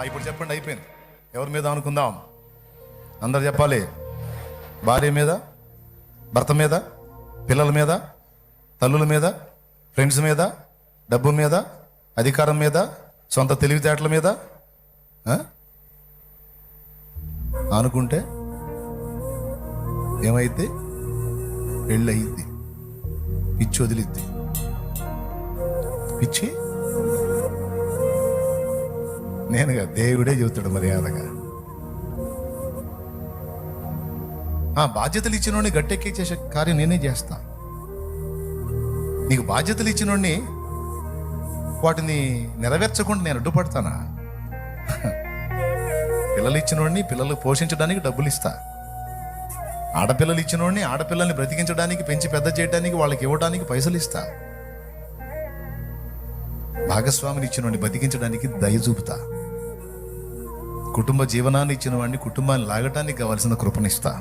ఇప్పుడు చెప్పండి, అయిపోయింది. ఎవరి మీద అనుకుందాం? అందరు చెప్పాలి. భార్య మీద, భర్త మీద, పిల్లల మీద, తల్లుల మీద, ఫ్రెండ్స్ మీద, డబ్బు మీద, అధికారం మీద, సొంత తెలివితేటల మీద అనుకుంటే ఏమైద్ది? పెళ్ళి అయ్యిద్ది, పిచ్చి వదిలిద్ది. పిచ్చి నేనుగా, దేవుడే చెబుతాడు మర్యాదగా. బాధ్యతలు ఇచ్చినోడిని గట్టెక్కి చేసే కార్యం నేనే చేస్తా. నీకు బాధ్యతలు ఇచ్చినోడిని వాటిని నెరవేర్చకుండా నేను అడ్డుపడతానా? పిల్లలు ఇచ్చినోడిని పిల్లలు పోషించడానికి డబ్బులు ఇస్తా. ఆడపిల్లలు ఇచ్చినోడిని ఆడపిల్లల్ని బ్రతికించడానికి, పెంచి పెద్ద చేయడానికి, వాళ్ళకి ఇవ్వడానికి పైసలు ఇస్తా. భాగస్వామిని ఇచ్చినోడిని బతికించడానికి దయ చూపుతా. కుటుంబ జీవనాన్ని ఇచ్చిన వాడిని కుటుంబాన్ని లాగటానికి కావాల్సిన కృపనిస్తా.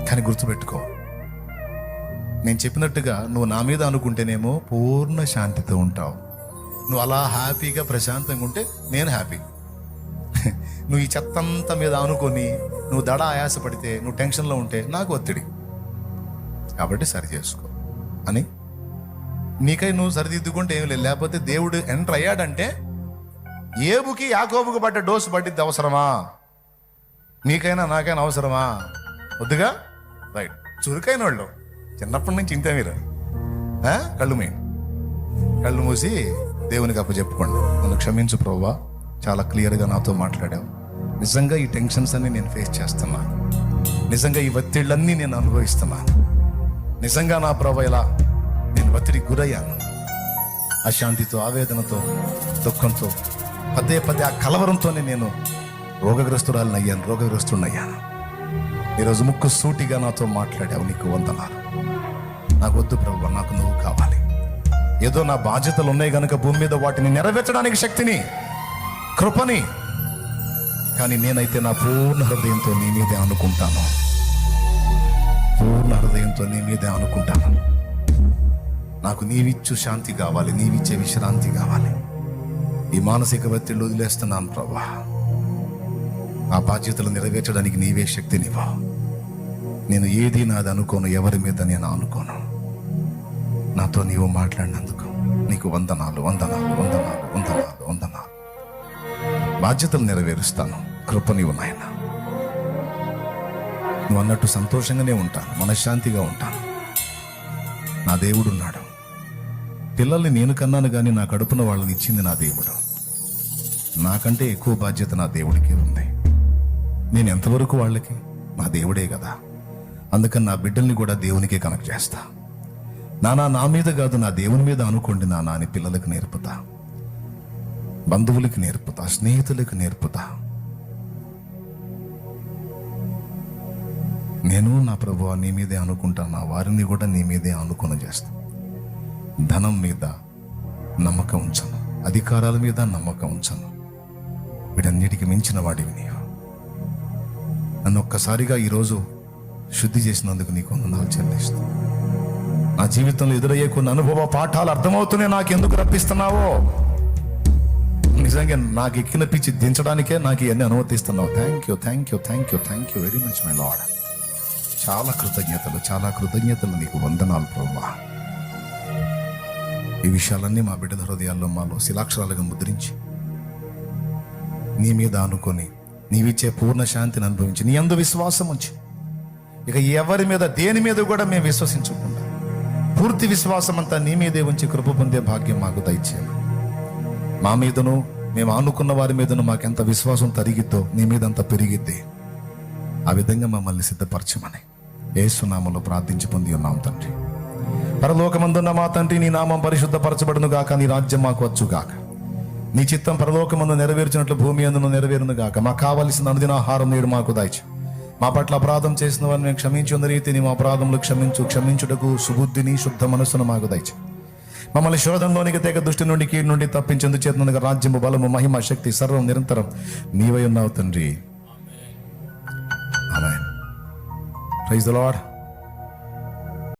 కానీ గుర్తుపెట్టుకో, నేను చెప్పినట్టుగా నువ్వు నా మీద అనుకుంటేనేమో పూర్ణ శాంతితో ఉంటావు. నువ్వు అలా హ్యాపీగా ప్రశాంతంగా ఉంటే నేను హ్యాపీ. నువ్వు ఈ చెత్తంతా మీద అనుకొని నువ్వు దడ ఆయాసపడితే, నువ్వు టెన్షన్లో ఉంటే నాకు ఒత్తిడి. కాబట్టి సరి చేసుకో అని నీకై నువ్వు సరిదిద్దుకుంటే ఏమి లేదు. లేకపోతే దేవుడు ఎంటర్ అయ్యాడంటే ఏబుకి యాకోబుకి పడ్డ డోసు పడ్డిద్ది. అవసరమా? నీకైనా నాకైనా అవసరమా? వద్దుగా. రైట్. చురుకైన వాళ్ళు చిన్నప్పటి నుంచి ఇంతే. మీరు కళ్ళు మూసి దేవునికి అప్పచెప్పుకోండి. నన్ను క్షమించు ప్రభువా, చాలా క్లియర్గా నాతో మాట్లాడావు. నిజంగా ఈ టెన్షన్స్ అన్ని నేను ఫేస్ చేస్తున్నా. నిజంగా ఈ ఒత్తిళ్ళన్నీ నేను అనుభవిస్తున్నాను. నిజంగా నా ప్రభు ఇలా నేను ఒత్తిడికి గురయ్యాను. అశాంతితో, ఆవేదనతో, దుఃఖంతో, పదే ఆ కలవరంతోనే నేను రోగగ్రస్తుడయ్యాను. ఈరోజు ముక్కు సూటిగా నాతో మాట్లాడావు. నీకు వందనాలు. నాకు వద్దు ప్రభువా, నాకు నువ్వు కావాలి. ఏదో నా బాధ్యతలు ఉన్నాయి కనుక భూమి మీద వాటిని నెరవేర్చడానికి శక్తిని, కృపని, కానీ నేనైతే నా పూర్ణ హృదయంతో నీ మీదే అనుకుంటాను. పూర్ణ హృదయంతో నీ మీదే అనుకుంటాను. నాకు నీవిచ్చు శాంతి కావాలి, నీవిచ్చే విశ్రాంతి కావాలి. ఈ మానసిక ఒత్తిళ్ళు వదిలేస్తున్నాను ప్రభువా. ఆ బాధ్యతలు నెరవేర్చడానికి నీవే శక్తినివ్వు. నేను ఏది నాది అనుకోను, ఎవరి మీద నేను అనుకోను. నాతో నీవు మాట్లాడినందుకు నీకు వందనాలు. బాధ్యతలు నెరవేరుస్తాను. కృప నీవు నాయనా. నువ్వు అన్నట్టు సంతోషంగానే ఉంటాను, మనశ్శాంతిగా ఉంటాను. నా దేవుడు ఉన్నాడు. పిల్లల్ని నేను కన్నాను కానీ నా కడుపున వాళ్ళని ఇచ్చింది నా దేవుడు. నాకంటే ఎక్కువ బాధ్యత నా దేవుడికి ఉంది. నేను ఎంతవరకు వాళ్ళకి? నా దేవుడే కదా. అందుకని నా బిడ్డల్ని కూడా దేవునికే కనెక్ట్ చేస్తా. నా మీద కాదు, నా దేవుని మీద అనుకోండి నాన్న అని పిల్లలకు నేర్పుతా, బంధువులకి నేర్పుతా, స్నేహితులకు నేర్పుతా. నేను నా ప్రభువా నీ మీదే అనుకుంటా, నా వారిని కూడా నీ మీదే అనుకుని చేస్తా. ధనం మీద నమ్మకం ఉంచను, అధికారాల మీద నమ్మకం ఉంచను. వీటన్నిటికీ మించిన వాడివి నీవు. నన్ను ఒక్కసారిగా ఈరోజు శుద్ధి చేసినందుకు నీకు వందనాలు చెల్లిస్తాను. నా జీవితంలో ఎదురయ్యే కొన్ని అనుభవ పాఠాలు అర్థమవుతూనే నాకు ఎందుకు రప్పిస్తున్నావో, నిజంగా నాకు ఎక్కిన పిచ్చి దించడానికే నాకు ఇవన్నీ అనుమతిస్తున్నావు. Thank you very much my lord. చాలా కృతజ్ఞతలు నీకు వందనాలు ప్రభువా. ఈ విషయాలన్నీ మా బిడ్డల హృదయాల్లో మాలో శిలాక్షరాలుగా ముద్రించి నీ మీద అనుకొని నీవిచ్చే పూర్ణ శాంతిని అనుభవించి నీ యందు విశ్వాసం ఉంచి ఇక ఎవరి మీద దేని మీద కూడా మేము విశ్వసించకుండా పూర్తి విశ్వాసం అంతా నీ మీదే ఉంచి కృప పొందే భాగ్యం మాకు దయచేయాలి. మా మీదను మేము ఆనుకున్న వారి మీదను మాకెంత విశ్వాసం తరిగిద్దో నీ మీద అంత పెరిగిద్ది. ఆ విధంగా మమ్మల్ని సిద్ధపరచమని యేసు నామములో ప్రార్థించి పొంది ఉన్నాం తండ్రి. పరలోకమందున్న మా తండ్రి, నీ నామం పరిశుద్ధపరచబడును గాక, నీ రాజ్యం మాకు వచ్చు గాక, నీ చిత్తం పరలోకమందు నెరవేర్చినట్లు భూమి అందును నెరవేరును గాక. మాకు కావలసిన అనుదిన ఆహారం నేడు మాకు దయచు. మా పట్ల అపరాధం చేసిన వారిని మేము క్షమించున్న రీతిని మా అపరాధములు క్షమించుటకు సుబుద్ధిని శుద్ధ మనస్సును మాకు దయచు. మమ్మల్ని శోధంలోనికి తెగ దృష్టి నుండి కీడు నుండి తప్పించేందు చేతనగా రాజ్యము బలము మహిమ శక్తి సర్వం నిరంతరం నీవై ఉన్నావు తండ్రి. ఆమేన్. Praise the lord.